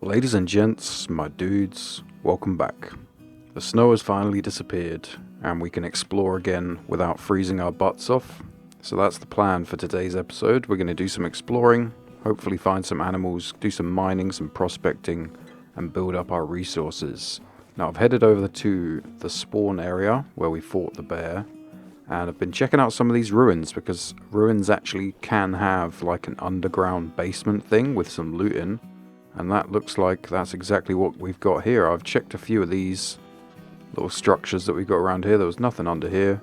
Ladies and gents, my dudes, welcome back. The snow has finally disappeared, and we can explore again without freezing our butts off. So that's the plan for today's episode. We're going to do some exploring, hopefully find some animals, do some mining, some prospecting, and build up our resources. Now I've headed over to the spawn area where we fought the bear, and I've been checking out some of these ruins because ruins actually can have like an underground basement thing with some loot in. And that looks like that's exactly what we've got here. I've checked a few of these little structures that we've got around here. There was nothing under here.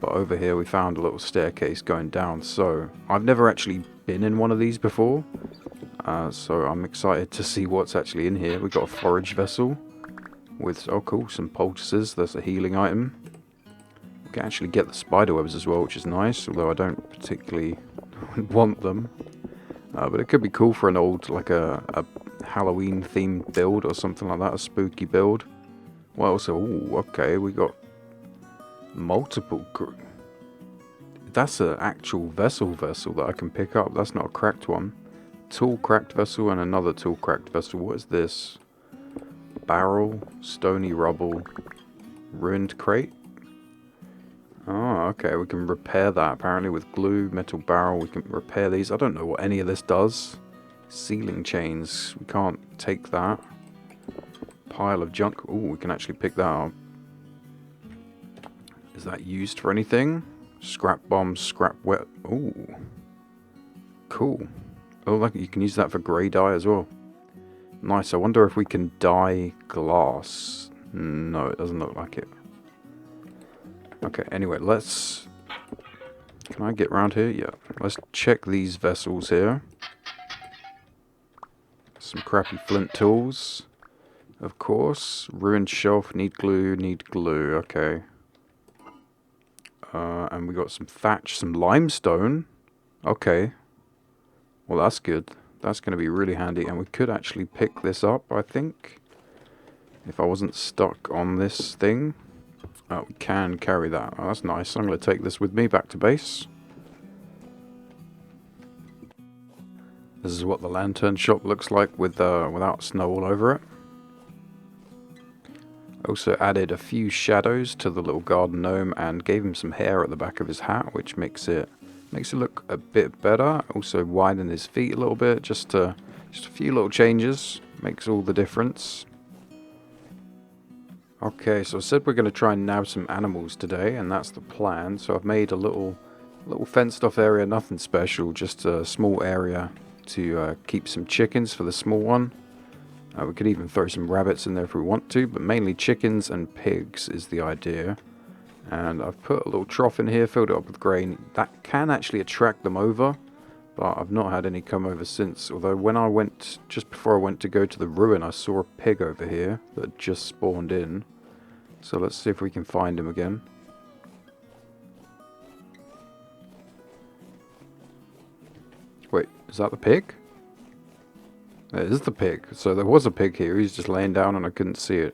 But over here we found a little staircase going down. So I've never actually been in one of these before. So I'm excited to see what's actually in here. We've got a forage vessel with, oh cool, some poultices. There's a healing item. We can actually get the spider webs as well, which is nice. Although I don't particularly want them. But it could be cool for an old, like a Halloween themed build or something like that, a spooky build. What else? Oh, okay, we got multiple. That's an actual vessel that I can pick up. That's not a cracked one. Tool cracked vessel and another tool cracked vessel. What is this? Barrel, stony rubble, ruined crate. Oh, okay, we can repair that apparently with glue, metal barrel. We can repair these. I don't know what any of this does. Ceiling chains, we can't take that. Pile of junk. Oh, we can actually pick that up. Is that used for anything? Scrap bombs, scrap wet. Oh, cool. Oh, like you can use that for grey dye as well. Nice. I wonder if we can dye glass. No, it doesn't look like it. Okay, anyway, let's... Can I get around here? Yeah. Let's check these vessels here. Some crappy flint tools. Of course. Ruined shelf. Need glue. Need glue. Okay. And we got some thatch. Some limestone. Okay. Well, that's good. That's going to be really handy. And we could actually pick this up, I think. If I wasn't stuck on this thing. We can carry that. Oh, that's nice. I'm going to take this with me back to base. This is what the lantern shop looks like with without snow all over it. Also added a few shadows to the little garden gnome and gave him some hair at the back of his hat, which makes it look a bit better. Also widened his feet a little bit, just a few little changes. Makes all the difference. Okay, so I said we're going to try and nab some animals today, and that's the plan. So I've made a little fenced off area, nothing special, just a small area to keep some chickens for the small one. We could even throw some rabbits in there if we want to, but mainly chickens and pigs is the idea. And I've put a little trough in here, filled it up with grain. That can actually attract them over, but I've not had any come over since. Although when I went, just before I went to go to the ruin, I saw a pig over here that just spawned in. So let's see if we can find him again. Wait, is that the pig? It is the pig. So there was a pig here. He's just laying down and I couldn't see it.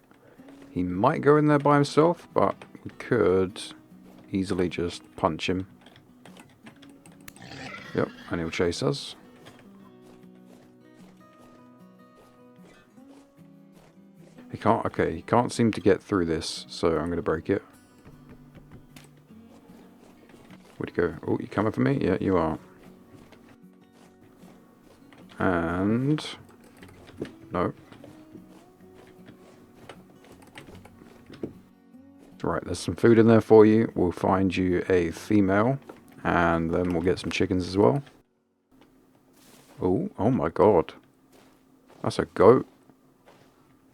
He might go in there by himself, but we could easily just punch him. Yep, and he'll chase us. He can't, okay, he can't seem to get through this, so I'm going to break it. Where'd you go? Oh, you coming for me? Yeah, you are. And... no. Right, there's some food in there for you. We'll find you a female, and then we'll get some chickens as well. Oh, oh my god. That's a goat.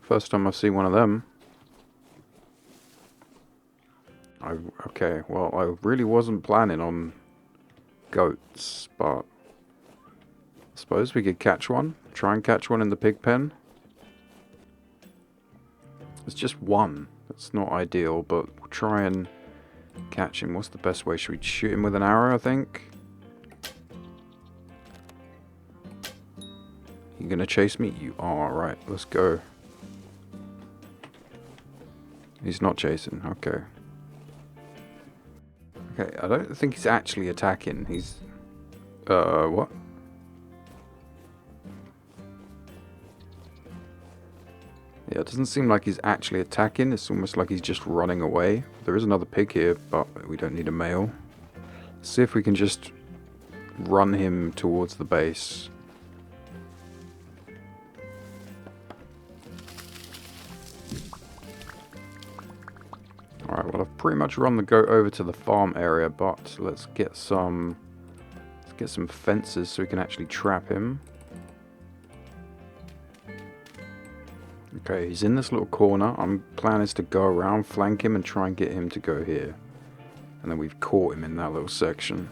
First time I've seen one of them. Okay, well, I really wasn't planning on goats, but I suppose we could catch one. Try and catch one in the pig pen. It's just one. That's not ideal, but we'll try and catch him. What's the best way? Should we shoot him with an arrow, I think? You gonna chase me? You are. Right, let's go. He's not chasing. Okay. Okay, I don't think he's actually attacking. He's... what? Yeah, it doesn't seem like he's actually attacking. It's almost like he's just running away. There is another pig here, but we don't need a male. Let's see if we can just run him towards the base. Alright, well I've pretty much run the goat over to the farm area, but let's get some fences so we can actually trap him. Okay, he's in this little corner. Our plan is to go around, flank him, and try and get him to go here. And then we've caught him in that little section.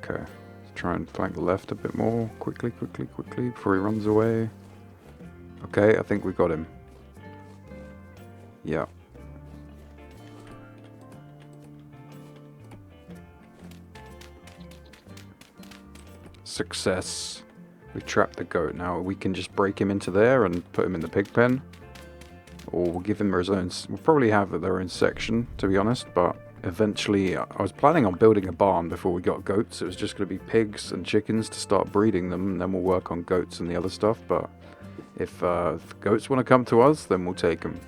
Okay, let's try and flank left a bit more. Quickly, before he runs away. Okay, I think we got him. Yeah. Success. We trapped the goat. Now we can just break him into there and put him in the pig pen. Or we'll give him his own... We'll probably have their own section, to be honest. But eventually, I was planning on building a barn before we got goats. It was just going to be pigs and chickens to start breeding them. And then we'll work on goats and the other stuff. But if goats want to come to us, then we'll take them.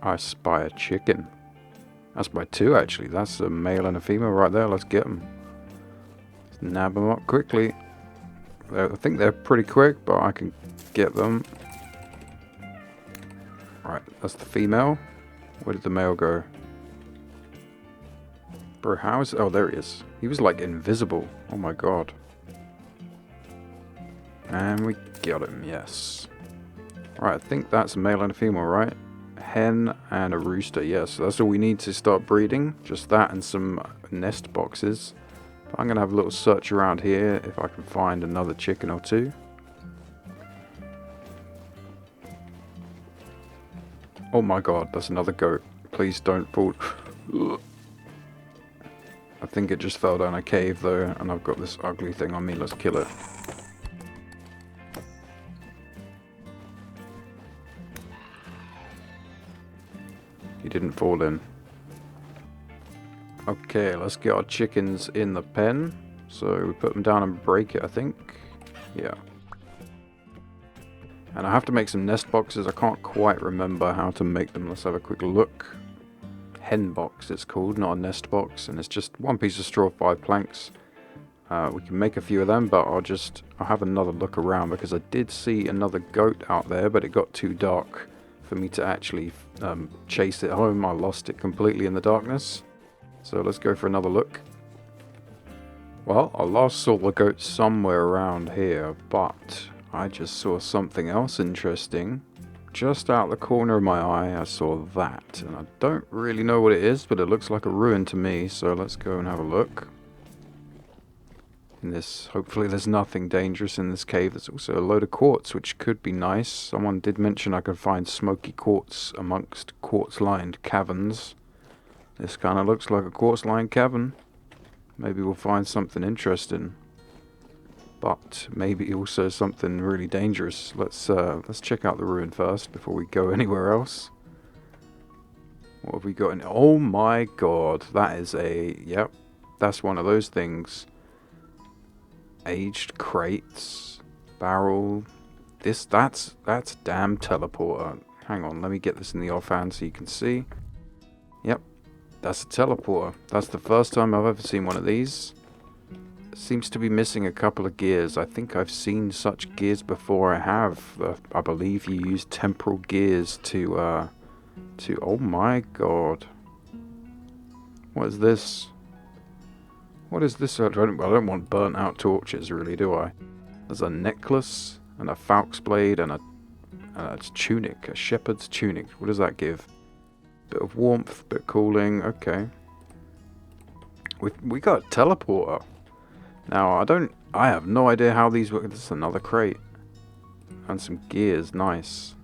I spy a chicken. I spy two, actually. That's a male and a female right there. Let's get them. Nab them up quickly. I think they're pretty quick, but I can get them. Right, that's the female. Where did the male go? Bro, how is... Oh, there he is. He was like invisible. Oh my god. And we got him, yes. Right, I think that's a male and a female, right? Hen and a rooster, yes. That's all we need to start breeding. Just that and some nest boxes. I'm going to have a little search around here if I can find another chicken or two. Oh my god, that's another goat. Please don't fall. I think it just fell down a cave though, and I've got this ugly thing on me. Let's kill it. He didn't fall in. Okay, let's get our chickens in the pen. So we put them down and break it, I think. Yeah. And I have to make some nest boxes. I can't quite remember how to make them. Let's have a quick look. Hen box it's called, not a nest box. And it's just one piece of straw, 5 planks. We can make a few of them, but I'll have another look around because I did see another goat out there, but it got too dark for me to actually chase it home. I lost it completely in the darkness. So let's go for another look. Well, I last saw the goat somewhere around here, but I just saw something else interesting. Just out the corner of my eye, I saw that. And I don't really know what it is, but it looks like a ruin to me. So let's go and have a look. Hopefully there's nothing dangerous in this cave. There's also a load of quartz, which could be nice. Someone did mention I could find smoky quartz amongst quartz-lined caverns. This kind of looks like a quartz-lined cavern. Maybe we'll find something interesting. But maybe also something really dangerous. Let's check out the ruin first before we go anywhere else. What have we got in... Oh my god. That is a... Yep. That's one of those things. Aged crates. Barrel. That's a damn teleporter. Hang on. Let me get this in the offhand so you can see. Yep. That's a teleporter. That's the first time I've ever seen one of these. It seems to be missing a couple of gears. I think I've seen such gears before. I have. I believe you use temporal gears to... Oh my god. What is this? What is this? I don't want burnt out torches, really, do I? There's a necklace and a falc's blade and a tunic, a shepherd's tunic. What does that give? Bit of warmth, bit of cooling. Okay. We got a teleporter. Now I have no idea how these work. This is another crate. And some gears, nice.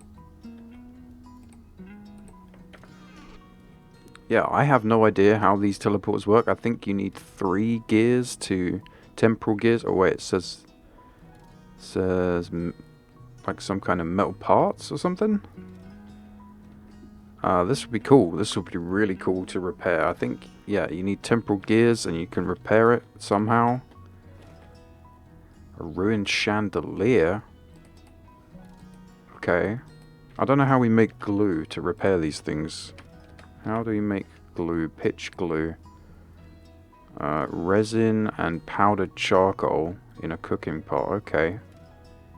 Yeah, I have no idea how these teleporters work. I think you need 3 gears to... Temporal gears. Oh wait, it says like some kind of metal parts or something. This would be cool. This would be really cool to repair. I think, yeah, you need temporal gears and you can repair it somehow. A ruined chandelier? Okay. I don't know how we make glue to repair these things. How do we make glue? Pitch glue. Resin and powdered charcoal in a cooking pot. Okay.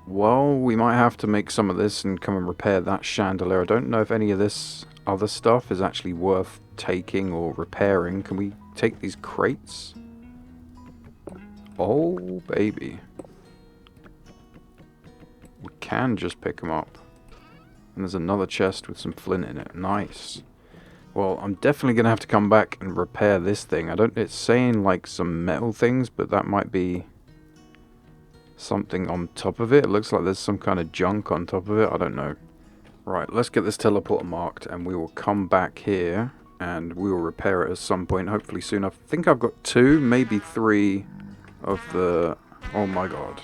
Well, we might have to make some of this and come and repair that chandelier. I don't know if any of this other stuff is actually worth taking or repairing. Can we take these crates? Oh, baby. We can just pick them up. And there's another chest with some flint in it. Nice. Well, I'm definitely going to have to come back and repair this thing. It's saying like some metal things, but that might be something on top of it. It looks like there's some kind of junk on top of it. I don't know. Right, let's get this teleporter marked and we will come back here and we will repair it at some point, hopefully soon. I think I've got 2, maybe 3 of the... oh my god.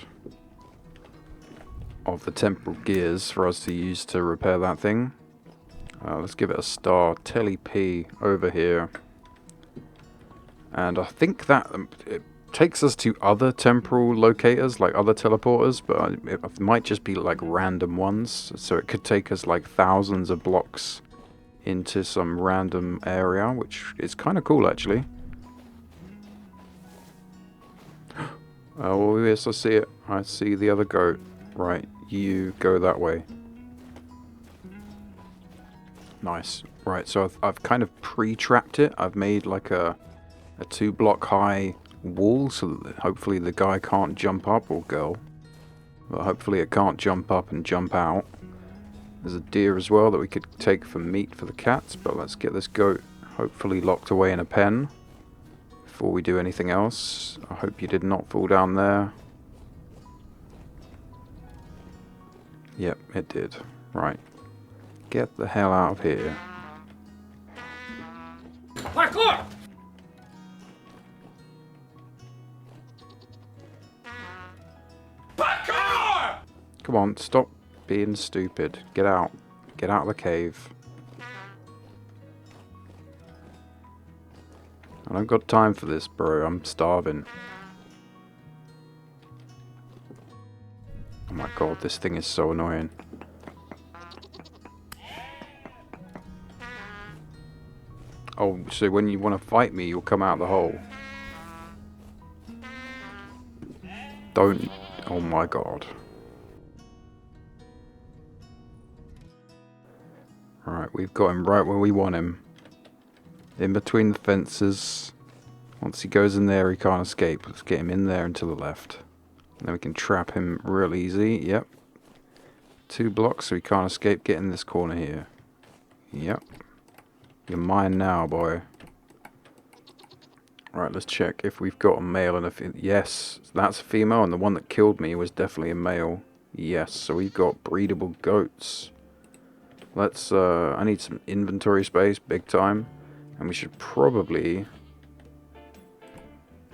Of the temporal gears for us to use to repair that thing. Let's give it a star. Telly P over here. And I think that it takes us to other temporal locators, like other teleporters, but it might just be like random ones. So it could take us like thousands of blocks into some random area, which is kind of cool actually. Oh yes, I see it. I see the other goat. Right, you go that way. Nice. Right, so I've kind of pre-trapped it. I've made like a 2-block high wall so that hopefully the guy can't jump up, or girl. But hopefully it can't jump up and jump out. There's a deer as well that we could take for meat for the cats, but let's get this goat hopefully locked away in a pen before we do anything else. I hope you did not fall down there. Yep, it did. Right. Get the hell out of here. Parkour! Parkour! Come on, stop being stupid. Get out. Get out of the cave. I don't got time for this, bro. I'm starving. Oh my god, this thing is so annoying. Oh, so when you want to fight me, you'll come out the hole. Don't... oh my god. Alright, we've got him right where we want him. In between the fences. Once he goes in there, he can't escape. Let's get him in there and to the left. And then we can trap him real easy. Yep. 2 blocks so he can't escape. Get in this corner here. Yep. You're mine now, boy. Right, let's check if we've got a male and a female. Yes, that's a female, and the one that killed me was definitely a male. Yes, so we've got breedable goats. Let's, I need some inventory space, big time. And we should probably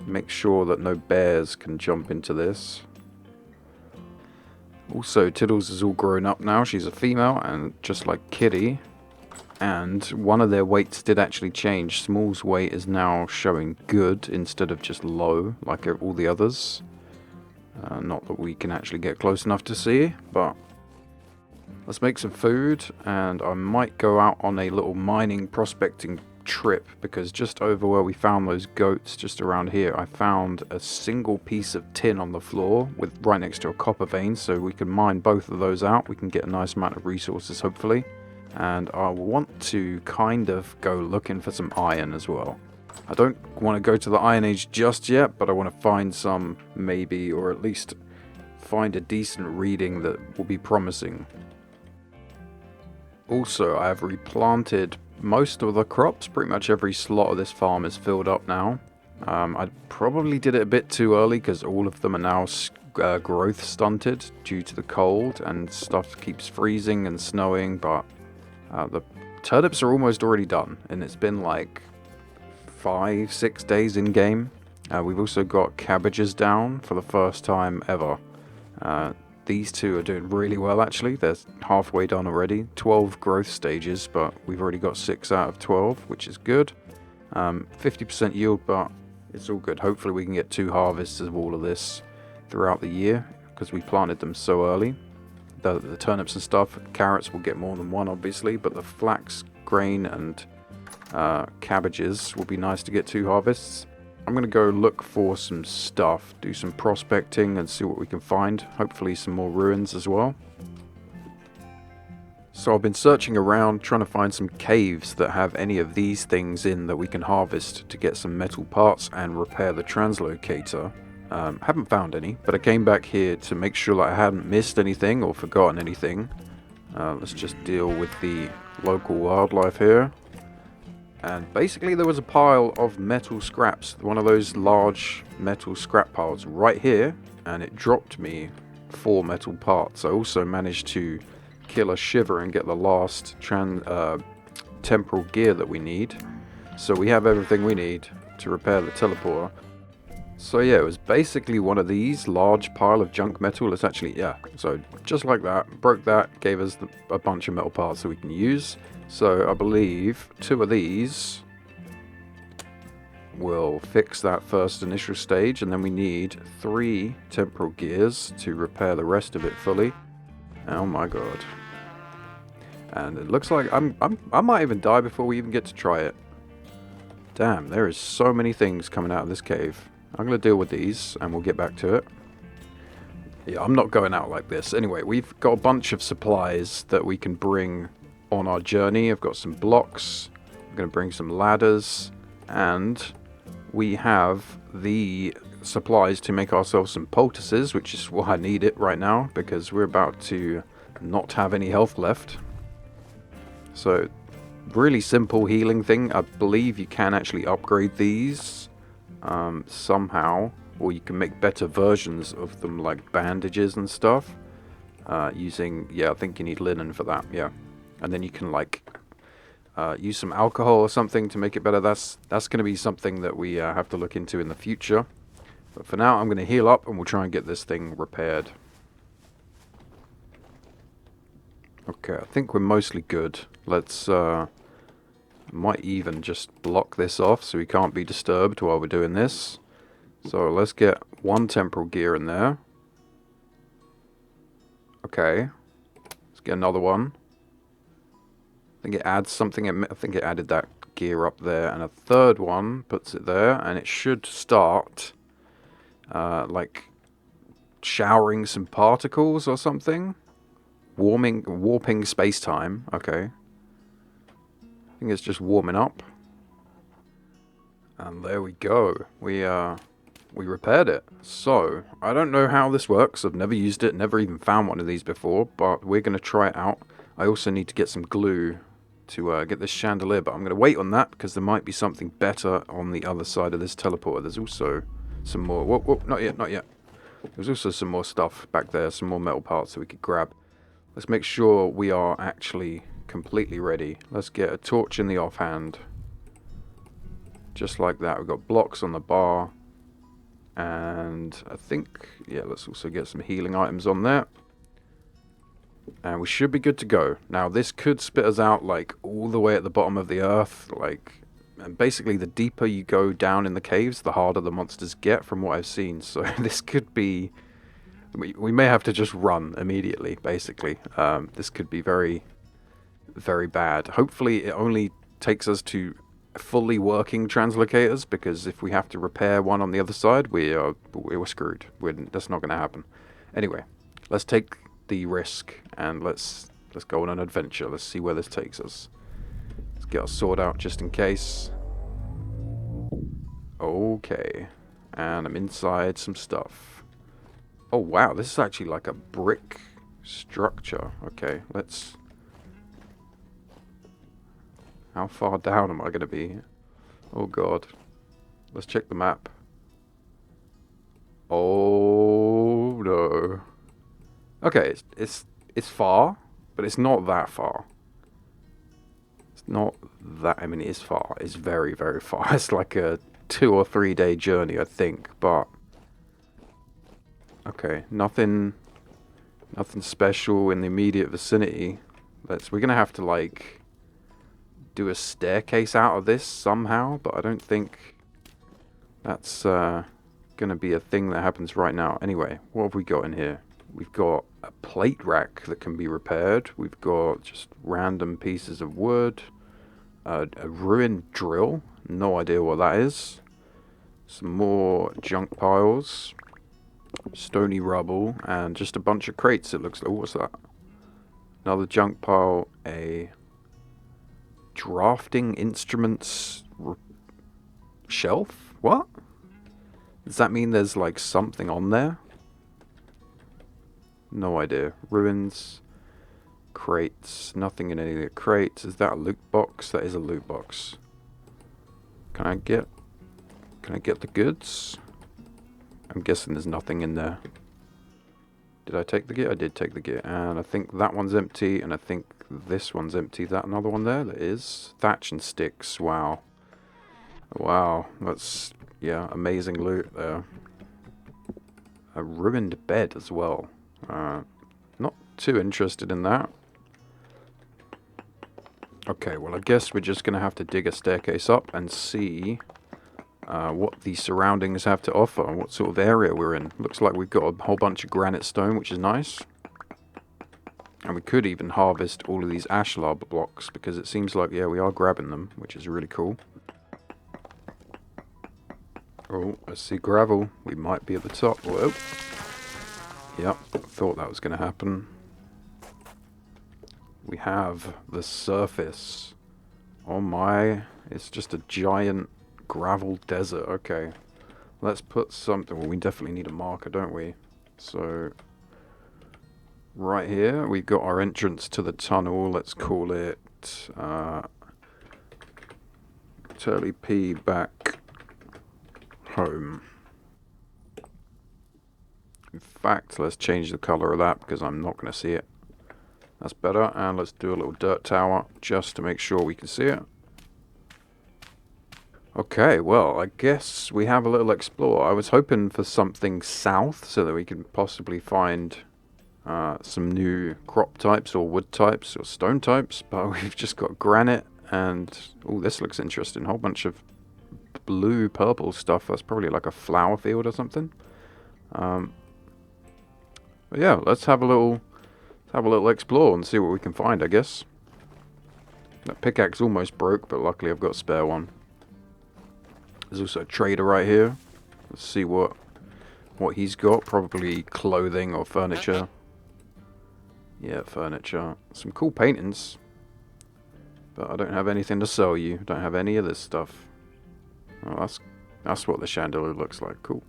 make sure that no bears can jump into this. Also, Tiddles is all grown up now. She's a female, and just like Kitty. And one of their weights did actually change. Small's weight is now showing good instead of just low, like all the others. Not that we can actually get close enough to see, but let's make some food, and I might go out on a little mining prospecting trip, because just over where we found those goats, just around here, I found a single piece of tin on the floor with right next to a copper vein, so we can mine both of those out. We can get a nice amount of resources, hopefully. And I want to kind of go looking for some iron as well. I don't want to go to the Iron Age just yet, but I want to find some, maybe, or at least find a decent reading that will be promising. Also, I have replanted most of the crops. Pretty much every slot of this farm is filled up now. I probably did it a bit too early because all of them are now growth stunted due to the cold, and stuff keeps freezing and snowing, but the turnips are almost already done, and it's been like 5-6 days in game. We've also got cabbages down for the first time ever. These two are doing really well actually. They're halfway done already. 12 growth stages, but we've already got 6 out of 12, which is good. 50% yield, but it's all good. Hopefully we can get 2 harvests of all of this throughout the year because we planted them so early. The turnips and stuff, carrots will get more than one obviously, but the flax, grain and cabbages will be nice to get 2 harvests. I'm going to go look for some stuff, do some prospecting and see what we can find. Hopefully some more ruins as well. So I've been searching around trying to find some caves that have any of these things in that we can harvest to get some metal parts and repair the translocator. Haven't found any, but I came back here to make sure that I hadn't missed anything or forgotten anything. Let's just deal with the local wildlife here. And basically there was a pile of metal scraps, one of those large metal scrap piles right here, and it dropped me 4 metal parts. I also managed to kill a shiver and get the last temporal gear that we need. So we have everything we need to repair the teleporter. So yeah, it was basically one of these large pile of junk metal. It's actually, yeah, so just like that, broke that, gave us a bunch of metal parts that we can use. So I believe 2 of these will fix that first initial stage, and then we need 3 temporal gears to repair the rest of it fully. Oh my god. And it looks like I might even die before we even get to try it. Damn, there is so many things coming out of this cave. I'm going to deal with these and we'll get back to it. Yeah, I'm not going out like this. Anyway, we've got a bunch of supplies that we can bring on our journey. I've got some blocks. I'm going to bring some ladders. And we have the supplies to make ourselves some poultices, which is why I need it right now, because we're about to not have any health left. So, really simple healing thing. I believe you can actually upgrade these somehow, or you can make better versions of them, like bandages and stuff, using, yeah, I think you need linen for that, yeah. And then you can like use some alcohol or something to make it better. That's going to be something that we have to look into in the future. But for now, I'm going to heal up and we'll try and get this thing repaired. Okay, I think we're mostly good. Let's might even just block this off so we can't be disturbed while we're doing this. So let's get 1 temporal gear in there. Okay, let's get another one. I think it adds something. I think it added that gear up there, and a 3rd one puts it there, and it should start like showering some particles or something. Warping space-time. Okay. I think it's just warming up. And there we go. We repaired it. So, I don't know how this works. I've never used it, never even found one of these before, but we're going to try it out. I also need to get some glue to get this chandelier, but I'm going to wait on that because there might be something better on the other side of this teleporter. There's also some more... Whoa, not yet, not yet. There's also some more stuff back there, some more metal parts that we could grab. Let's make sure we are actually completely ready. Let's get a torch in the offhand. Just like that. We've got blocks on the bar. And I think, yeah, let's also get some healing items on there. And we should be good to go. Now, this could spit us out, like, all the way at the bottom of the earth. Like, and basically, the deeper you go down in the caves, the harder the monsters get, from what I've seen. So, this could be... We may have to just run immediately, basically. This could be very, very bad. Hopefully, it only takes us to fully working translocators, because if we have to repair one on the other side, we're screwed. That's not going to happen. Anyway, let's take the risk and let's go on an adventure. Let's see where this takes us. Let's get our sword out just in case. Okay, and I'm inside some stuff. Oh wow, this is actually like a brick structure. Okay, let's... How far down am I going to be? Oh god. Let's check the map. Oh no. Okay, it's far, but it's not that far. It's not that... I mean, it is far. It's very, very far. It's like a 2 or 3 day journey, I think, but... Okay, nothing special in the immediate vicinity. We're gonna have to like do a staircase out of this somehow, but I don't think that's gonna going to be a thing that happens right now. Anyway, what have we got in here? We've got a plate rack that can be repaired. We've got just random pieces of wood. A ruined drill. No idea what that is. Some more junk piles. Stony rubble. And just a bunch of crates, it looks like. What's that? Another junk pile. A drafting instruments shelf? What? Does that mean there's like something on there? No idea. Ruins. Crates. Nothing in any of the crates. Is that a loot box? That is a loot box. Can I get the goods? I'm guessing there's nothing in there. Did I take the gear? I did take the gear. And I think that one's empty. And I think this one's empty. Is that another one there? That is. Thatch and sticks. Wow. Wow. That's, yeah, amazing loot there. A ruined bed as well. Not too interested in that. Okay, well I guess we're just going to have to dig a staircase up and see what the surroundings have to offer, what sort of area we're in. Looks like we've got a whole bunch of granite stone, which is nice. And we could even harvest all of these ashlar blocks, because it seems like, yeah, we are grabbing them, which is really cool. Oh, I see gravel. We might be at the top. Whoa. Yep, thought that was going to happen. We have the surface. Oh my, it's just a giant gravel desert. Okay, let's put something. Well, we definitely need a marker, don't we? So, right here, we've got our entrance to the tunnel. Let's call it Turley P back home. In fact, let's change the color of that because I'm not going to see it. That's better. And let's do a little dirt tower just to make sure we can see it. Okay, well, I guess we have a little explore. I was hoping for something south so that we could possibly find some new crop types or wood types or stone types, but we've just got granite and... oh, this looks interesting. A whole bunch of blue, purple stuff. That's probably like a flower field or something. But yeah, let's have a little explore and see what we can find, I guess. That pickaxe almost broke, but luckily I've got a spare one. There's also a trader right here. Let's see what he's got. Probably clothing or furniture. Yeah, furniture. Some cool paintings. But I don't have anything to sell you. Don't have any of this stuff. Oh, that's what the chandelier looks like. Cool.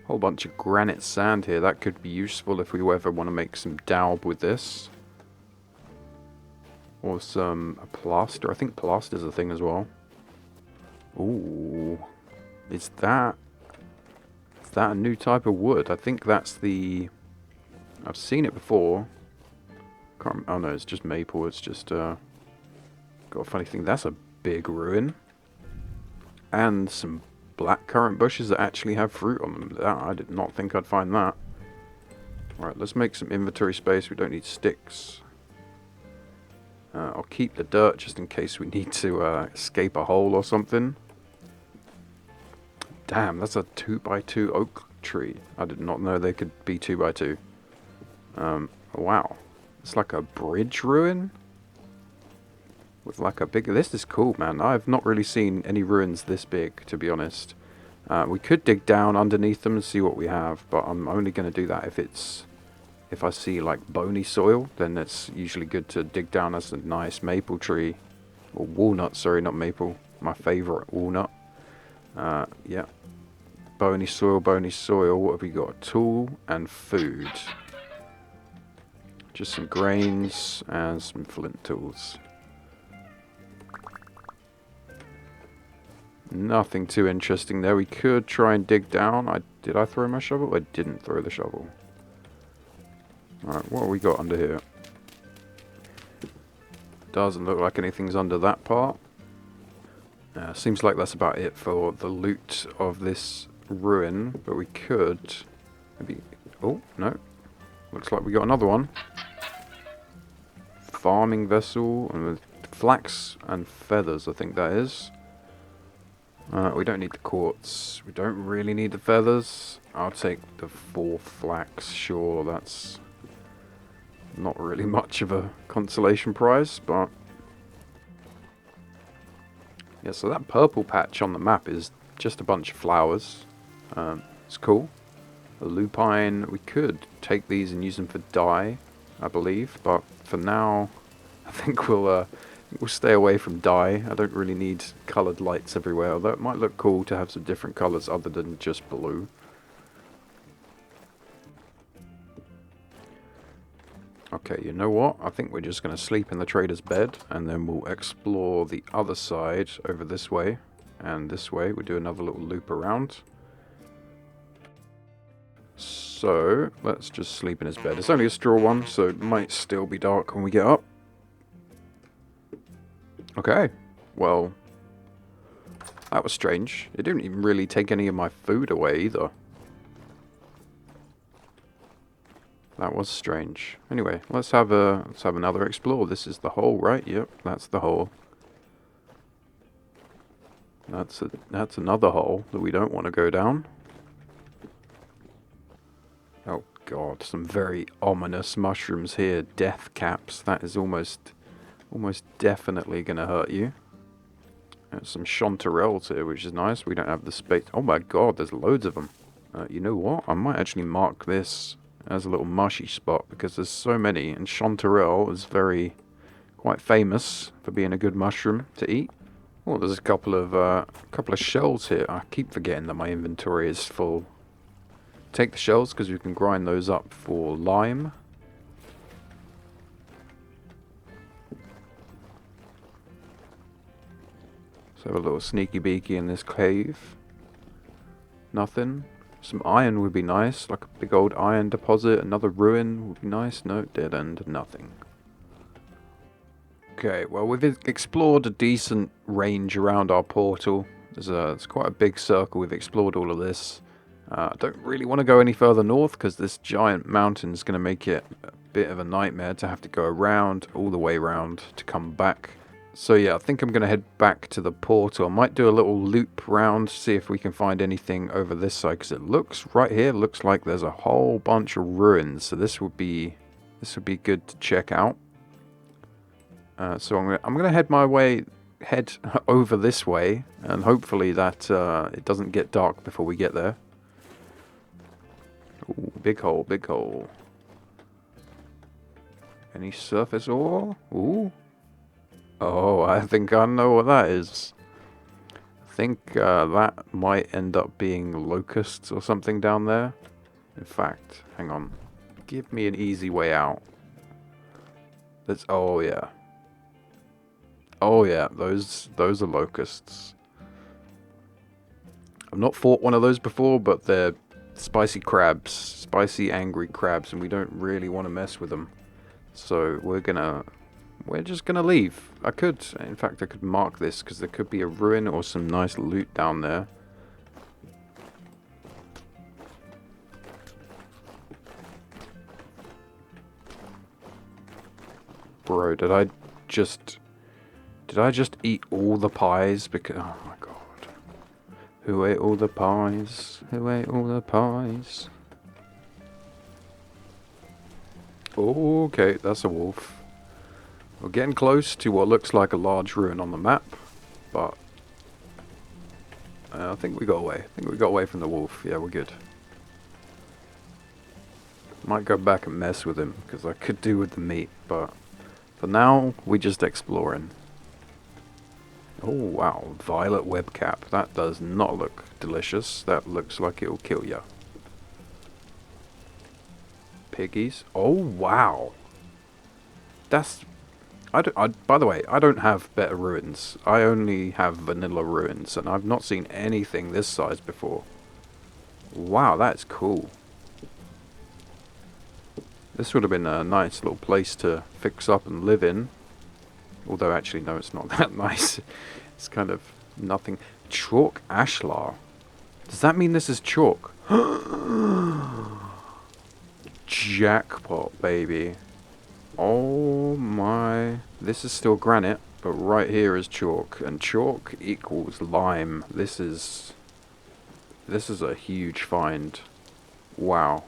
Whole bunch of granite sand here. That could be useful if we ever want to make some daub with this. Or some plaster. I think plaster's a thing as well. Ooh. Is that a new type of wood? I think that's the... I've seen it before. Oh no, it's just maple. It's just got a funny thing. That's a big ruin. And some blackcurrant bushes that actually have fruit on them. I did not think I'd find that. Alright, let's make some inventory space. We don't need sticks. I'll keep the dirt just in case we need to escape a hole or something. Damn, that's a 2x2 oak tree. I did not know they could be 2x2. Wow. It's like a bridge ruin? With like a big... This is cool, man. I've not really seen any ruins this big, to be honest. We could dig down underneath them and see what we have, but I'm only going to do that if I see like bony soil. Then it's usually good to dig down as a nice maple tree. Or walnut, sorry, not maple. My favorite, walnut. Yeah. Bony soil, bony soil. What have we got? A tool and food. Just some grains and some flint tools. Nothing too interesting there. We could try and dig down. Did I throw my shovel? I didn't throw the shovel. Alright, what have we got under here? Doesn't look like anything's under that part. Seems like that's about it for the loot of this ruin. But we could maybe... Oh, no. Looks like we got another one. Farming vessel and with flax and feathers, I think that is. We don't need the quartz. We don't really need the feathers. I'll take the 4 flax. Sure, that's not really much of a consolation prize, but... yeah, so that purple patch on the map is just a bunch of flowers. It's cool. A lupine, we could take these and use them for dye, I believe, but for now, I think we'll stay away from dye. I don't really need coloured lights everywhere, although it might look cool to have some different colours other than just blue. Okay, you know what? I think we're just going to sleep in the trader's bed, and then we'll explore the other side over this way, and this way. We'll do another little loop around. So, let's just sleep in his bed. It's only a straw one, so it might still be dark when we get up. Okay, well, that was strange. It didn't even really take any of my food away either. That was strange. Anyway, let's have another explore. This is the hole, right? Yep, that's the hole. That's another hole that we don't want to go down. Oh god, some very ominous mushrooms here. Death caps. That is almost definitely going to hurt you. There's some chanterelles here, which is nice. We don't have the space. Oh my god, there's loads of them. You know what? I might actually mark this as a little mushy spot because there's so many, and chanterelle is quite famous for being a good mushroom to eat. Oh, there's a couple of shells here. I keep forgetting that my inventory is full. Take the shells because we can grind those up for lime. So have a little sneaky beaky in this cave. Nothing. Some iron would be nice, like a big old iron deposit. Another ruin would be nice. No, dead end, nothing. Okay, well we've explored a decent range around our portal. It's quite a big circle. We've explored all of this. I don't really want to go any further north because this giant mountain is going to make it a bit of a nightmare to have to go around, all the way around to come back. So yeah, I think I'm going to head back to the portal. I might do a little loop round, see if we can find anything over this side, because it looks, right here, looks like there's a whole bunch of ruins. So this would be good to check out. So I'm gonna head over this way, and hopefully that it doesn't get dark before we get there. Ooh, big hole, big hole. Any surface ore? Ooh. Oh, I think I know what that is. I think that might end up being locusts or something down there. In fact, hang on. Give me an easy way out. Oh yeah. Oh yeah, those are locusts. I've not fought one of those before, but they're spicy crabs. Spicy, angry crabs, and we don't really want to mess with them. So we're just gonna leave. In fact, I could mark this because there could be a ruin or some nice loot down there. Bro, did I just eat all the pies? Because, oh my god. Who ate all the pies? Who ate all the pies? Oh, okay, that's a wolf. We're getting close to what looks like a large ruin on the map, but I think we got away. I think we got away from the wolf. Yeah, we're good. Might go back and mess with him, because I could do with the meat, but for now, we're just exploring. Oh wow, violet webcap. That does not look delicious. That looks like it'll kill you. Piggies. Oh wow. By the way, I don't have better ruins. I only have vanilla ruins, and I've not seen anything this size before. Wow, that's cool. This would have been a nice little place to fix up and live in. Although, actually, no, it's not that nice. It's kind of nothing. Chalk ashlar. Does that mean this is chalk? Jackpot, baby. Oh my. This is still granite, But right here is chalk, and chalk equals lime. This is a huge find. Wow.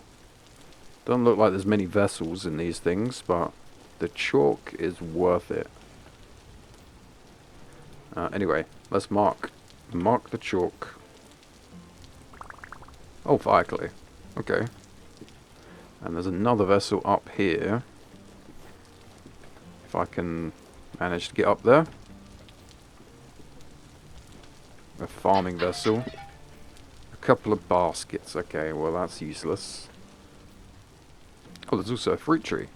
Doesn't look like there's many vessels in these things, but the chalk is worth it. Anyway, let's mark the chalk. Oh, fire clay. Okay. And there's another vessel up here. If I can manage to get up there. A farming vessel. A couple of baskets. Okay, well that's useless. Oh, there's also a fruit tree.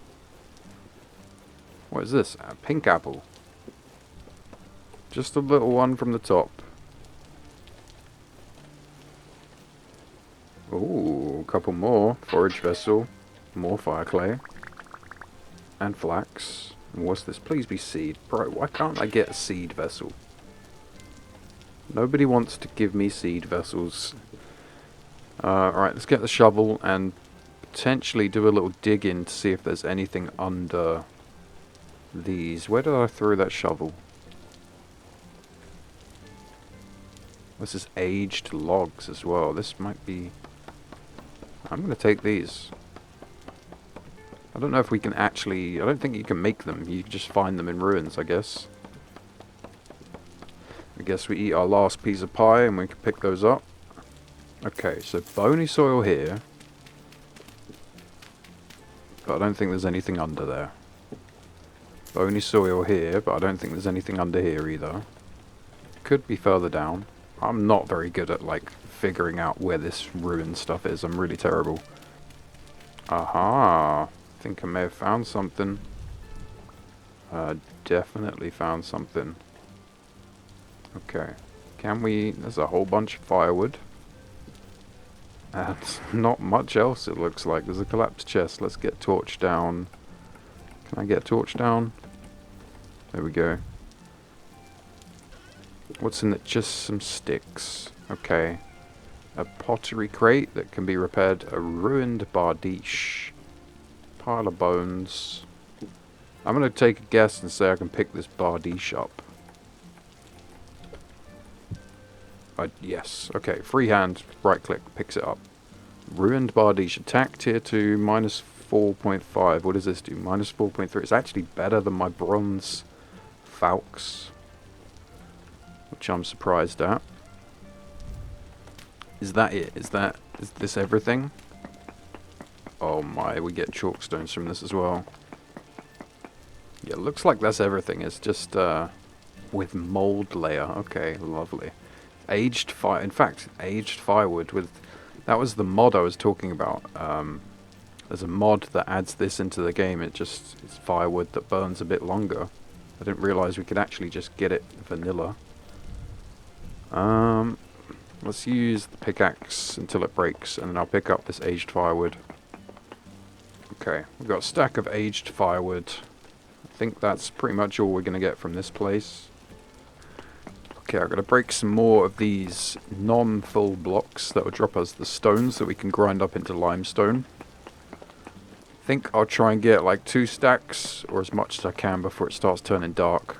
What is this? A pink apple. Just a little one from the top. Ooh, a couple more. Forage vessel. More fire clay. And flax. And what's this? Please be seed. Bro, why can't I get a seed vessel? Nobody wants to give me seed vessels. Alright, let's get the shovel and potentially do a little dig in to see if there's anything under these. Where did I throw that shovel? This is aged logs as well. This might be... I'm going to take these. I don't know if we can actually... I don't think you can make them. You can just find them in ruins, I guess. I guess we eat our last piece of pie and we can pick those up. Okay, so bony soil here. But I don't think there's anything under there. Bony soil here, but I don't think there's anything under here either. Could be further down. I'm not very good at, like, figuring out where this ruined stuff is. I'm really terrible. Aha! I think I may have found something. Definitely found something. Okay. Can we... There's a whole bunch of firewood. And not much else, it looks like. There's a collapsed chest. Let's get torch down. Can I get torch down? There we go. What's in it? Just some sticks. Okay. A pottery crate that can be repaired. A ruined bardiche. Pile of bones. I'm going to take a guess and say I can pick this bardiche up. Yes. Okay. Freehand. Right click. Picks it up. Ruined bardiche. Attack tier 2. Minus 4.5. What does this do? Minus 4.3. It's actually better than my bronze falx. Which I'm surprised at. Is that it? Is this everything? Oh my, we get chalk stones from this as well. Yeah, looks like that's everything. It's just with mold layer. Okay, lovely. Aged fire. In fact, aged firewood with... That was the mod I was talking about. There's a mod that adds this into the game. It's firewood that burns a bit longer. I didn't realize we could actually just get it vanilla. Let's use the pickaxe until it breaks, and then I'll pick up this aged firewood. Okay, we've got a stack of aged firewood. I think that's pretty much all we're going to get from this place. Okay, I'm going to break some more of these non-full blocks that will drop us the stones that we can grind up into limestone. I think I'll try and get like 2 stacks, or as much as I can before it starts turning dark.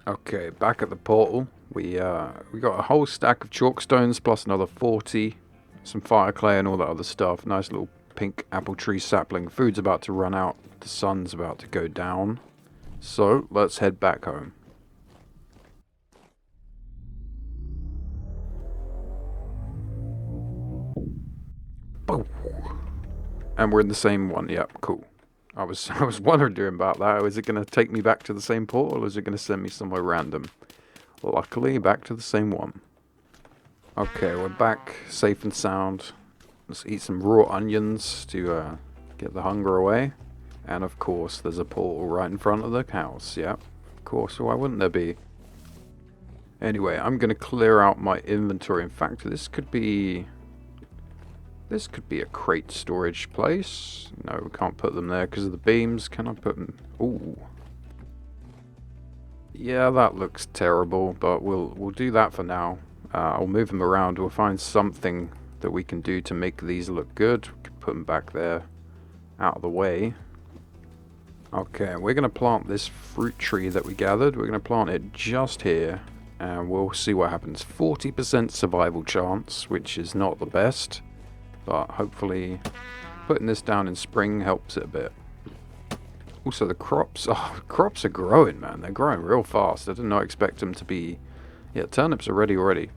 Okay, back at the portal. We got a whole stack of chalk stones plus another 40, some fire clay and all that other stuff. Nice little pink apple tree sapling. Food's about to run out. The sun's about to go down. So let's head back home. Boom. And we're in the same one. Yep, cool. I was wondering about that. Is it going to take me back to the same portal, or is it going to send me somewhere random? Luckily, back to the same one. Okay, we're back, safe and sound. Let's eat some raw onions to get the hunger away. And of course, there's a portal right in front of the house. Yep, of course. Why wouldn't there be? Anyway, I'm going to clear out my inventory. In fact, this could be a crate storage place. No, we can't put them there because of the beams. Can I put them? Ooh. Yeah, that looks terrible, but we'll do that for now. I'll move them around. We'll find something that we can do to make these look good. We can put them back there, out of the way. Okay, we're going to plant this fruit tree that we gathered. We're going to plant it just here, and we'll see what happens. 40% survival chance, which is not the best, but hopefully putting this down in spring helps it a bit. Also, the crops, crops are growing, man. They're growing real fast. I did not expect them to be... Yeah, turnips are ready already.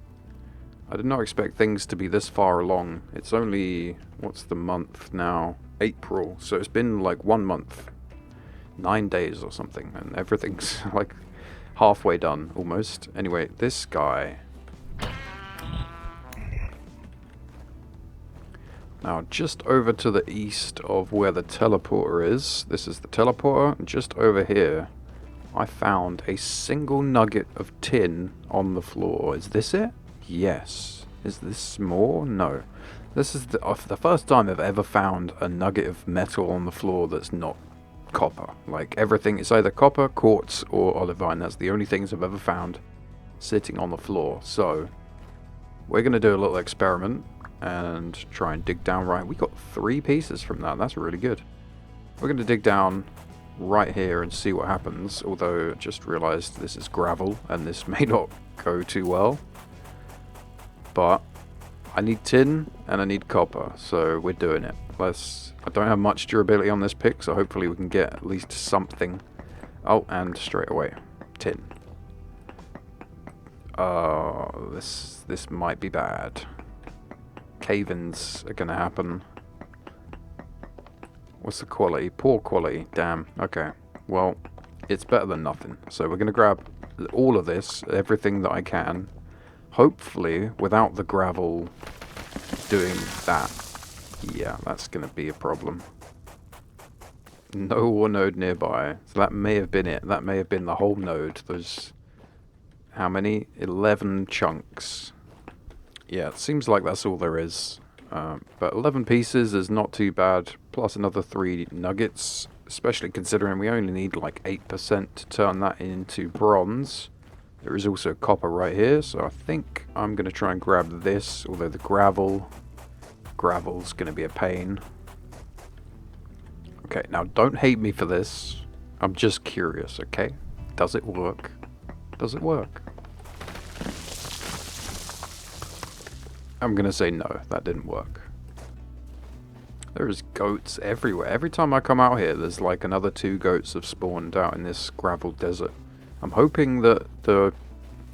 I did not expect things to be this far along. It's only, what's the month now? April. So it's been like 1 month. 9 days or something, and everything's like halfway done almost. Anyway, this guy. Now, just over to the east of where the teleporter is, this is the teleporter, just over here, I found a single nugget of tin on the floor. Is this it? Yes. Is this more? No. This is the first time I've ever found a nugget of metal on the floor that's not copper. Like, everything is either copper, quartz, or olivine. That's the only things I've ever found sitting on the floor. So, we're going to do a little experiment and try and dig down right. We got 3 pieces from that. That's really good. We're going to dig down right here and see what happens. Although, I just realized this is gravel and this may not go too well. But I need tin and I need copper, so we're doing it. I don't have much durability on this pick, so hopefully we can get at least something. Oh, and straight away, tin. This might be bad. Cave-ins are gonna happen. What's the quality? Poor quality. Damn. Okay. Well, it's better than nothing. So we're gonna grab all of this, everything that I can. Hopefully, without the gravel doing that. Yeah, that's going to be a problem. No ore node nearby. So that may have been it. That may have been the whole node. There's... how many? 11 chunks. Yeah, it seems like that's all there is. But 11 pieces is not too bad. Plus another 3 nuggets. Especially considering we only need like 8% to turn that into bronze. There is also copper right here, so I think I'm going to try and grab this, although the gravel's going to be a pain. Okay, now don't hate me for this. I'm just curious, okay? Does it work? Does it work? I'm going to say no, that didn't work. There's goats everywhere. Every time I come out here, there's like another 2 goats have spawned out in this gravel desert. I'm hoping that the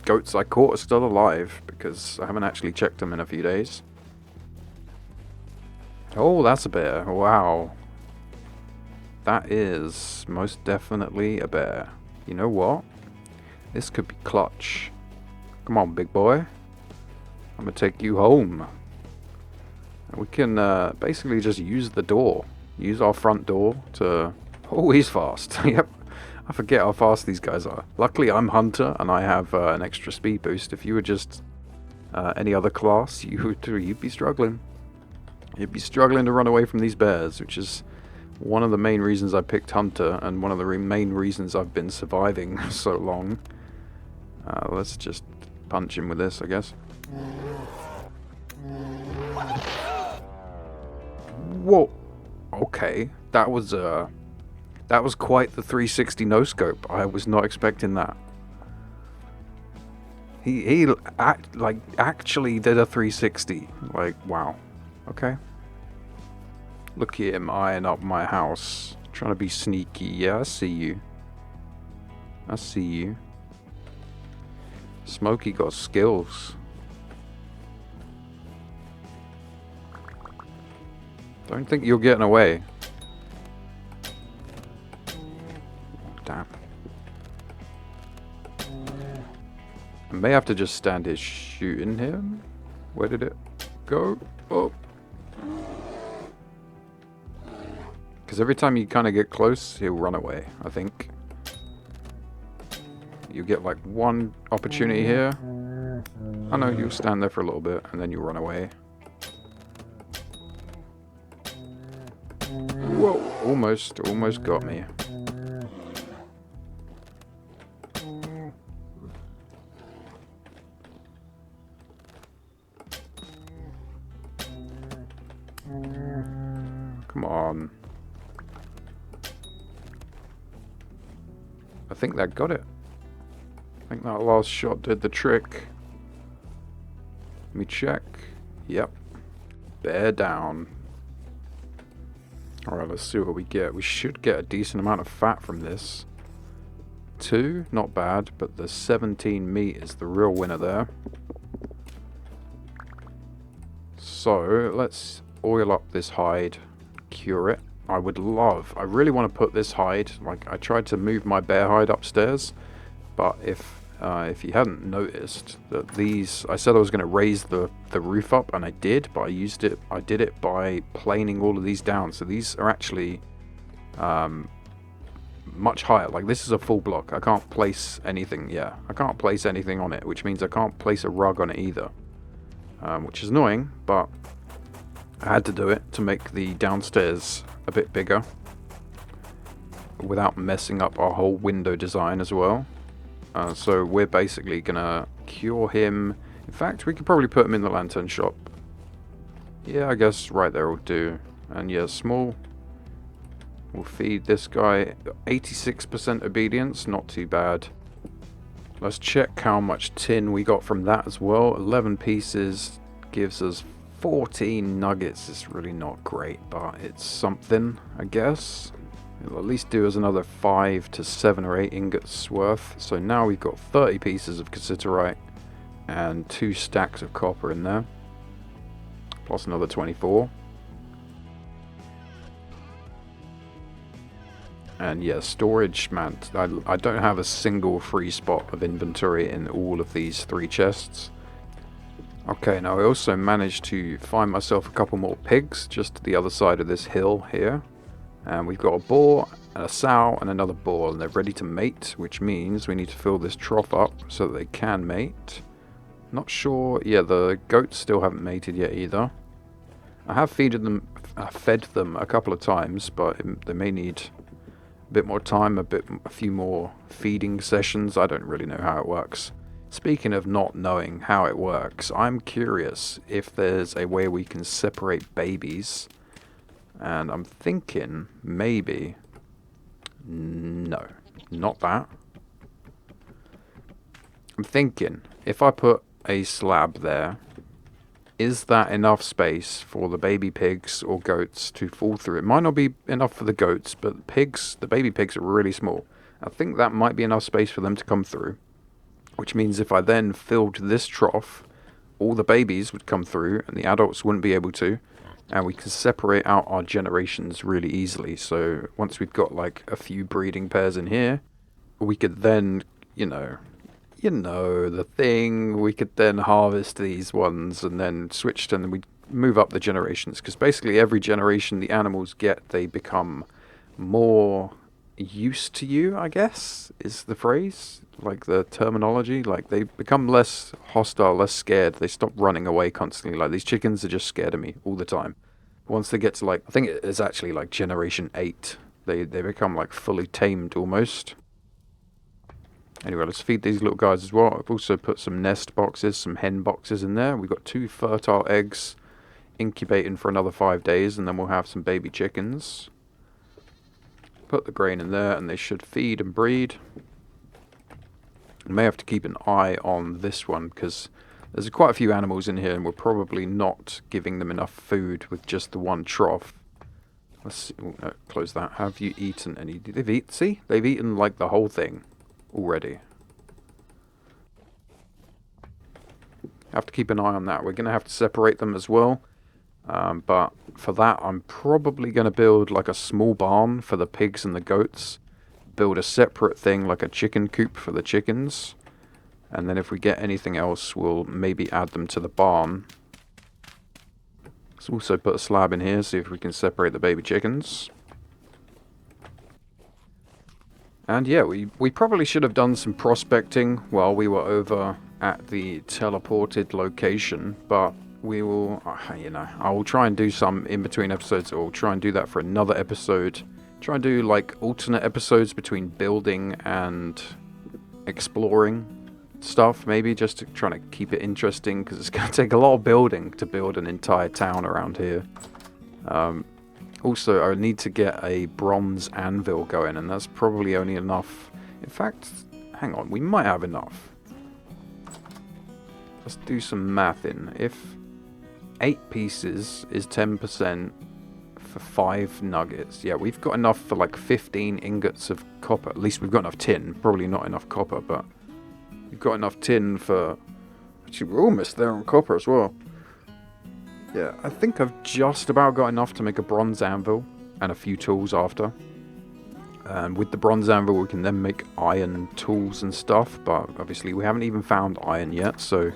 goats I caught are still alive, because I haven't actually checked them in a few days. Oh, that's a bear. Wow. That is most definitely a bear. You know what? This could be clutch. Come on, big boy. I'm gonna take you home. We can basically just use the door. Use our front door to... Oh, he's fast. Yep. I forget how fast these guys are. Luckily, I'm Hunter, and I have an extra speed boost. If you were just any other class, you'd be struggling. You'd be struggling to run away from these bears, which is one of the main reasons I picked Hunter, and one of the main reasons I've been surviving so long. Let's just punch him with this, I guess. Whoa. Okay, that was quite the 360 no-scope. I was not expecting that. He actually did a 360. Like, wow. Okay. Look at him eyeing up my house. Trying to be sneaky. Yeah, I see you. I see you. Smokey got skills. Don't think you're getting away. Damn. I may have to just stand here shooting him. Where did it go? Oh. Because every time you kind of get close, he'll run away, I think. You get like one opportunity here. I know, you'll stand there for a little bit, and then you'll run away. Whoa, almost got me. Come on. think that got it. I think that last shot did the trick. Let me check. Yep. Bear down. Alright, let's see what we get. We should get a decent amount of fat from this. 2, not bad, but the 17 meat is the real winner there. So, let's oil up this hide, cure it. I really want to put this hide, like I tried to move my bear hide upstairs, but if you hadn't noticed that these, I said I was going to raise the roof up, and I did, but I did it by planing all of these down, so these are actually much higher. Like this is a full block. I can't place anything, I can't place anything on it, which means I can't place a rug on it either, which is annoying, but I had to do it to make the downstairs a bit bigger without messing up our whole window design as well. So we're basically gonna cure him. In fact, we could probably put him in the lantern shop. Yeah, I guess right there will do. And yeah, small. We'll feed this guy. 86% obedience, not too bad. Let's check how much tin we got from that as well. 11 pieces gives us 14 nuggets. It's really not great, but it's something, I guess. It'll at least do us another 5 to 7 or 8 ingots worth. So now we've got 30 pieces of cassiterite and 2 stacks of copper in there, plus another 24. And yeah, storage, man, I don't have a single free spot of inventory in all of these 3 chests. Okay, now I also managed to find myself a couple more pigs just to the other side of this hill here. And we've got a boar, and a sow, and another boar, and they're ready to mate, which means we need to fill this trough up so that they can mate. Not sure, yeah, the goats still haven't mated yet either. I have fed them a couple of times, but they may need a bit more time, a few more feeding sessions. I don't really know how it works. Speaking of not knowing how it works, I'm curious if there's a way we can separate babies. And I'm thinking maybe... No, not that. I'm thinking if I put a slab there, is that enough space for the baby pigs or goats to fall through? It might not be enough for the goats, but the baby pigs are really small. I think that might be enough space for them to come through. Which means if I then filled this trough, all the babies would come through and the adults wouldn't be able to. And we can separate out our generations really easily. So once we've got like a few breeding pairs in here, we could then, you know the thing, we could then harvest these ones and then switch to, and then we move up the generations. Because basically every generation the animals get, they become more used to you, I guess, is the phrase. Like the terminology, like they become less hostile, less scared. They stop running away constantly. Like these chickens are just scared of me all the time. Once they get to like, I think it's actually like generation 8, they become like fully tamed almost. Anyway, let's feed these little guys as well. I've also put some nest boxes, some hen boxes in there. We've got 2 fertile eggs incubating for another 5 days, and then we'll have some baby chickens. Put the grain in there, and they should feed and breed. I may have to keep an eye on this one because there's quite a few animals in here and we're probably not giving them enough food with just the one trough. Let's see. Oh, no, close that. Have you eaten any? See? They've eaten like the whole thing already. Have to keep an eye on that. We're going to have to separate them as well. But for that, I'm probably going to build like a small barn for the pigs and the goats. Build a separate thing like a chicken coop for the chickens, and then if we get anything else we'll maybe add them to the barn. Let's also put a slab in here, see if we can separate the baby chickens. And yeah, we probably should have done some prospecting while we were over at the teleported location, but we will, I will try and do some in between episodes, or try and do that for another episode. Try and do like alternate episodes between building and exploring stuff, maybe just to try to keep it interesting, because it's going to take a lot of building to build an entire town around here. Also, I need to get a bronze anvil going, and that's probably only enough In fact, hang on, we might have enough. Let's do some math in. If 8 pieces is 10% for 5 nuggets. Yeah, we've got enough for like 15 ingots of copper. At least we've got enough tin. Probably not enough copper, but we've got enough tin for... Actually, we're almost there on copper as well. Yeah, I think I've just about got enough to make a bronze anvil and a few tools after. And with the bronze anvil, we can then make iron tools and stuff, but obviously we haven't even found iron yet, so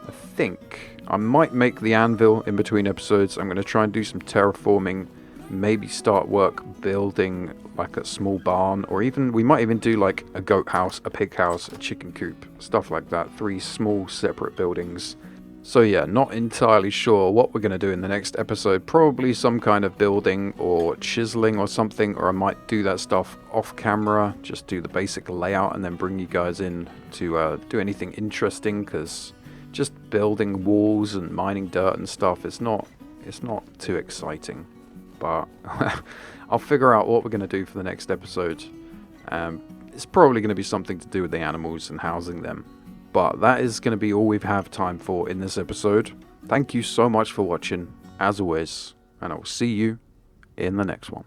I think I might make the anvil in between episodes. I'm going to try and do some terraforming, maybe start work building like a small barn, or even we might even do like a goat house, a pig house, a chicken coop, stuff like that. 3 small separate buildings. So yeah, not entirely sure what we're going to do in the next episode. Probably some kind of building or chiseling or something, or I might do that stuff off camera, just do the basic layout and then bring you guys in to do anything interesting, because just building walls and mining dirt and stuff, it's not too exciting. But I'll figure out what we're going to do for the next episode. It's probably going to be something to do with the animals and housing them. But that is going to be all we have time for in this episode. Thank you so much for watching, as always, and I will see you in the next one.